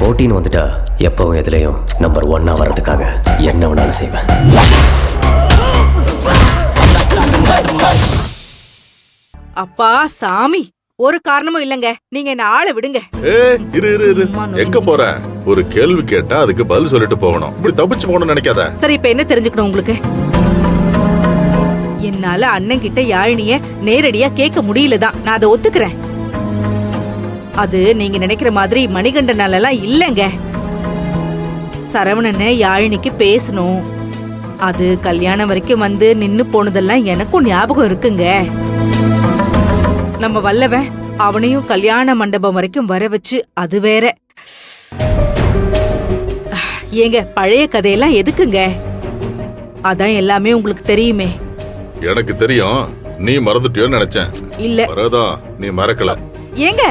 போட்டின்னு வந்துட்டா எப்பவும் எதுலையும் நம்பர் 1 வர்றதுக்காக என்ன வேணாலும் செய்வேன். அப்பா சாமி, ஒரு காரணமும் இல்லங்க, நீங்க என்ன ஆளை விடுங்க. இரு எங்க போற? ஒரு கேள்வி கேட்டா அதுக்கு பதில் சொல்லிட்டு போகணும். இப்படி தப்பிச்சு போகணும்னு நினைக்காத. சரி, இப்ப என்ன தெரிஞ்சுக்கணும் உங்களுக்கு? என்னால அண்ணன் கிட்ட யாழினிய நேரடியா கேட்க முடியலதான், நான் அதை ஒத்துக்கிறேன். அது நீங்க நினைக்கிற மாதிரி மணிகண்டனால எல்லாம் இல்லங்க. சரவணனை யாழினிக்கு பேசணும். அது கல்யாணம் வரைக்கும் வந்து நின்னு போனதெல்லாம் எனக்கும் ஞாபகம் இருக்குங்க. நம்ம வல்லவன் அவனையும் கல்யாண மண்டபம் வரைக்கும் வர வச்சு, அது வேற. ஏங்க, பழைய கதையெல்லாம் எதுக்குங்க? அதான் எல்லாமே உங்களுக்கு தெரியுமே. எனக்கு தெரியும், நீ மறந்துட்டியோன்னு நினைச்சேன். இல்ல வரதா, நீ மறக்கல. ஏங்க,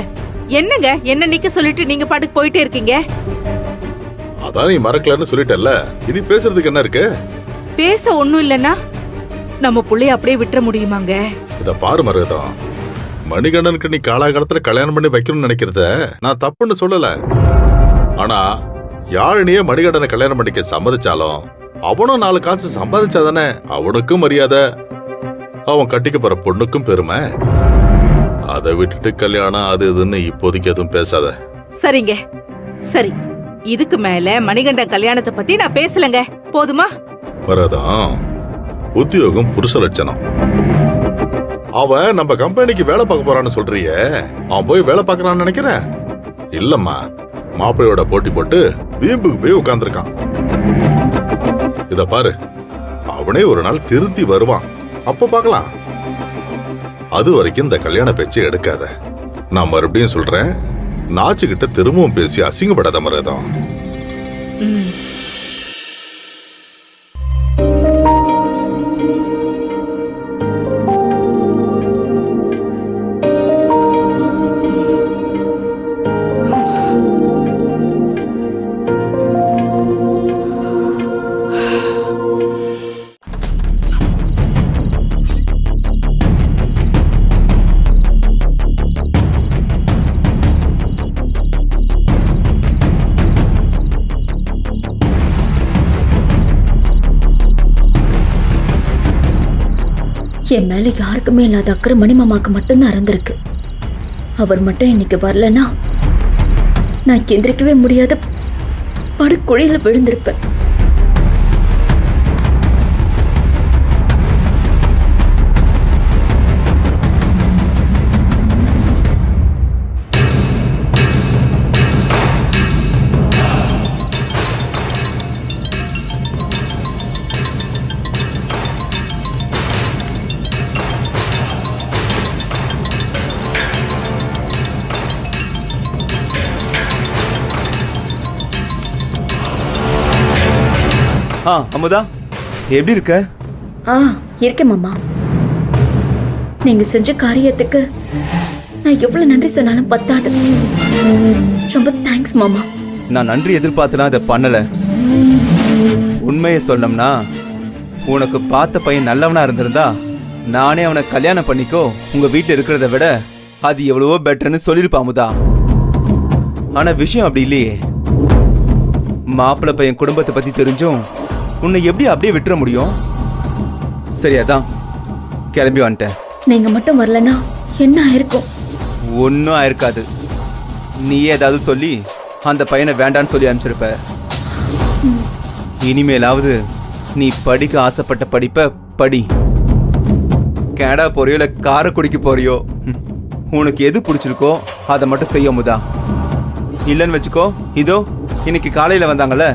என்னங்க என்ன நிக்க சொல்லிட்டு நீங்க பாட்டுக்கு போயிட்டே இருக்கீங்க? அதான் நீ மறக்கலன்னு சொல்லிட்டல்ல, இனி பேசுறதுக்கு என்ன இருக்கு? பேச ஒண்ணும் இல்லன்னா நம்ம புள்ளைய அப்படியே விட்டுற முடியுமாங்க? இத பாரு மருதா, மணிகண்டனுக்கு நீ காலாகாலத்துல கல்யாணம் பண்ணி வைக்கணும்னு நினைக்கிறத நான் தப்புன்னு சொல்லல. ஆனா யாழினியே மணிகண்டனை கல்யாணம் பண்ணிக்க சம்மதிச்சாலும் அவனும் 4 காசு சம்பாதிச்சாதானே அவனுக்கும் மரியாதை, அவன் கட்டிக்க போற பொண்ணுக்கும் பெருமை. அதை விட்டுட்டு கல்யாணம் அது இதுன்னு இப்போதைக்கு எதுவும் பேசாத. சரிங்க, சரி. இதுக்கு மேல மணிகண்டன் கல்யாணத்தை பத்தி நான் பேசலங்க, போதுமா? வரதான் உத்தியோகம் புருஷ லட்சணம். அவன் நம்ம கம்பெனிக்கு வேலை பார்க்க போறான்னு சொல்றியே, அவன் போய் வேலை பார்க்கறான்னு நினைக்கிறேன். இல்லம்மா, மாப்பிள்ளையோட போட்டி போட்டு வீம்புக்கு போய் உட்கார்ந்துருக்கான். இத பாரு, அவனே ஒரு நாள் திருத்தி வருவான், அப்ப பார்க்கலாம். அது வரைக்கும் இந்த கல்யாண பேச்சு எடுக்காத. நான் மறுபடியும் சொல்றேன், நாச்சுக்கிட்ட திரும்பவும் பேசி அசிங்கப்படாத மருதம். என் மேல யாருக்குமே இல்லாத அக்கறை மணிமாமாக்கு மட்டும்தான் இருந்திருக்கு. அவர் மட்டும் இன்னைக்கு வரலன்னா நான் எந்திரிக்கவே முடியாத படுகுழியில விழுந்திருப்பேன். அமுதா, எப்படி இருக்க? இருக்கேன் மாமா. நீங்க செஞ்ச காரியத்துக்கு நான் எவ்வளவு நன்றி சொன்னாலும் பத்தாது. ரொம்ப தேங்க்ஸ் மாமா. நான் நன்றி எதிர்பார்த்துலாம் அதை பண்ணல. உண்மையை சொன்னோம்னா, உனக்கு பார்த்த பையன் நல்லவனா இருந்திருந்தா நானே அவனை கல்யாணம் பண்ணிக்கோ, உங்க வீட்டில் இருக்கிறத விட அது எவ்வளவோ பெட்டர்னு சொல்லிருப்பா அமுதா. ஆனா விஷயம் அப்படி இல்லையே. மாப்பிள்ளை பையன் குடும்பத்தை பத்தி தெரிஞ்சும் உன்னை எப்படி அப்படியே விட்டுற முடியும்? சரியாதான், கிளம்பி வந்துட்டேன். நீங்க மட்டும் வரலனா என்ன ஆயிருக்கும்? ஒன்னும் ஆயிருக்காது. நீ ஏதாவது சொல்லி அந்த பையனை வேண்டான்னு சொல்லி அனுப்பிச்சிருப்ப. இனிமேலாவது நீ படிக்க ஆசைப்பட்ட படிப்பை படி. கேடா போறியோ இல்ல காரைக்குடிக்கு போறியோ, உனக்கு எது பிடிச்சிருக்கோ அதை மட்டும் செய்ய முதா. இல்லைன்னு வச்சுக்கோ, இதோ இன்னைக்கு காலையில வந்தாங்கல்ல,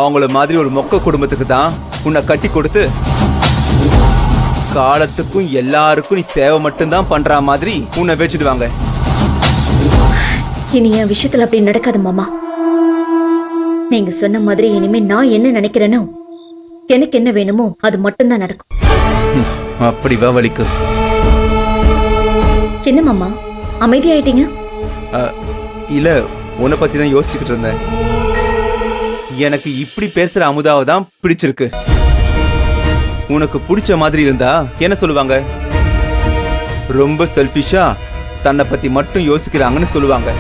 அவங்கள மாதிரி ஒரு மொக்க குடும்பத்துக்கு தான் உன்னை கட்டி கொடுத்து காலத்துக்கும் எல்லாருக்கும் நீ சேவை மட்டும்தான் பண்ற மாதிரி உன்னை வச்சுடுவாங்க. இனி என் விஷயத்துல அப்படி நடக்காது மாமா. நீங்க சொன்ன மாதிரி இனிமே நான் என்ன நினைக்கிறேனோ, எனக்கு என்ன வேணுமோ அது மட்டும்தான் நடக்கும். அப்படி வா வலிக்கு. என்ன மாமா அமைதியாயிட்டீங்க? இல்ல, உன்னை பத்தி தான் யோசிச்சுக்கிட்டு இருந்தேன். எனக்கு இப்படி பேசுற அமுதாவை தான் பிடிச்சிருக்கு. உனக்கு பிடிச்ச மாதிரி இருந்தா என்ன சொல்லுவாங்க? ரொம்ப செல்ஃபிஷா தன்னை பத்தி மட்டும் யோசிக்கிறாங்கன்னு சொல்லுவாங்க.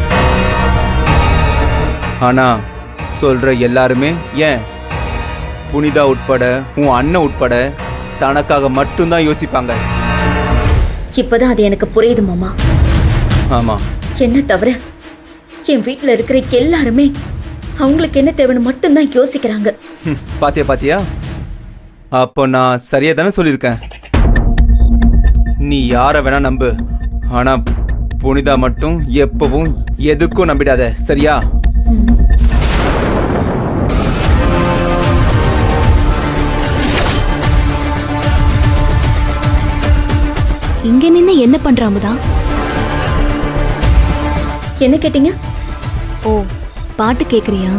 ஆனா சொல்ற எல்லாருமே ஏன் புனிதா உட்பட உன் அண்ணன் உட்பட தனக்காக மட்டும்தான் யோசிப்பாங்க. இப்பதான் அது எனக்கு புரியுது மாமா. ஆமா, என்ன தவிர என் வீட்டுல இருக்கிற எல்லாருமே அவங்களுக்கு என்ன தேவைன்னு மட்டும்தான் யோசிக்கிறாங்க. பாத்தியா பாத்தியா, அப்போ நான் சரியா தானே சொல்லியிருக்கேன். நீ யார வேணா நம்பு, ஆனா புனிதா மட்டும் எப்பவும் எதுக்கும் நம்பிடாத, சரியா? இங்க நின்னு என்ன பண்ற அமுதா? என்ன கேட்டீங்க? ஓ, பாட்டு கேக்குறியா?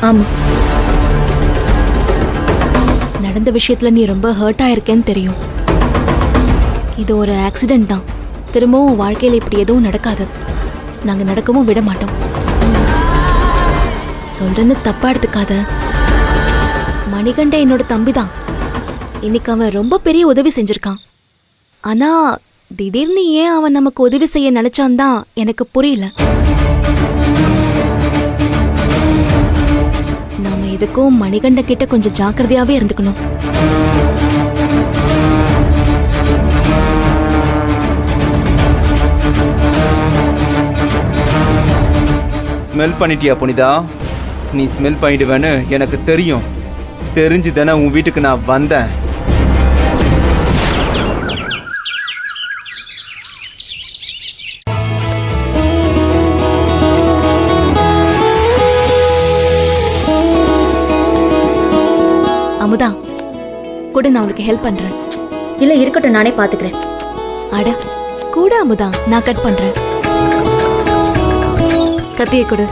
ஆமா. நடந்த விஷயத்துல நீ ரொம்ப ஹர்ட் ஆயிருக்கேன்னு தெரியும். இது ஒரு ஆக்சிடென்ட் தான். திரும்பவும் உன் வாழ்க்கையில இப்படி எதுவும் நடக்காது. நாங்க நடக்கவும் விட மாட்டோம். சொல்றேன்னு தப்பா எடுத்துக்காத. மணிகண்ட என்னோட தம்பி தான். இன்னைக்கு அவன் ரொம்ப பெரிய உதவி செஞ்சிருக்கான். ஆனா திடீர்னு ஏன் அவன் நமக்கு உதவி செய்ய நினைச்சான் தான் எனக்கு புரியல. நாம எதுக்கும் மணிகண்ட கிட்ட கொஞ்சம் ஜாக்கிரதையாவே இருந்துக்கணும். ஸ்மெல் பண்ணிட்டியா புனிதா? நீ ஸ்மெல் பண்ணிடுவேன்னு எனக்கு தெரியும். தெரிஞ்சு தானே உன் வீட்டுக்கு நான் வந்தேன். அமுதா கூட நான் உனக்கு ஹெல்ப் பண்றேன். இல்ல இருக்கட்டும், நானே பாத்துக்கிறேன். அட கூட அமுதா, நான் கட் பண்றேன். கத்தியை கொடு.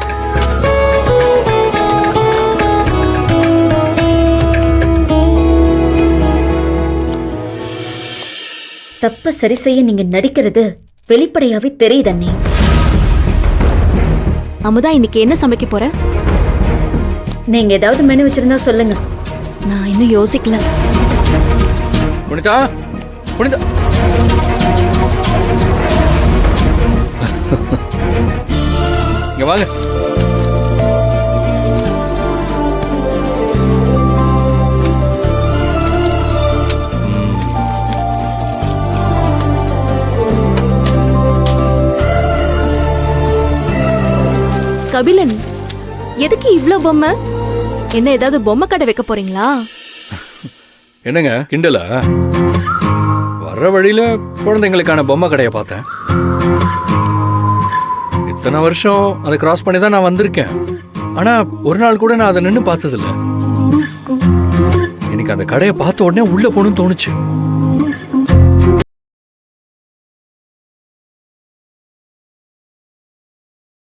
தப்ப சரி செய்ய நீங்க நடிக்கிறது வெளிப்படையாவே தெரியுது அண்ணே. அமுதா, இன்னைக்கு என்ன சமைக்க போற? நீங்க ஏதாவது மெனு வச்சிருந்தா சொல்லுங்க. நான் இன்னும் யோசிக்கல. புனிதா, புனிதா. இங்க வாங்க. கபிலன், எதுக்கு இவ்ளோ பொம்மை? என்ன ஏதாவது பொம்மை கடை வைக்க போறீங்களா? என்னங்க கிண்டலா? வர்ற வழியில குழந்தைங்களுக்கான பொம்மை கடையை பார்த்தேன். இத்தனை வருஷம் அதை கிராஸ் பண்ணி தான் நான் வந்திருக்கேன். ஆனா ஒரு நாள் கூட நான் அதை நின்று பார்த்ததில்ல. எனக்கு அந்த கடையை பார்த்த உடனே உள்ள போகணும்னு தோணுச்சு.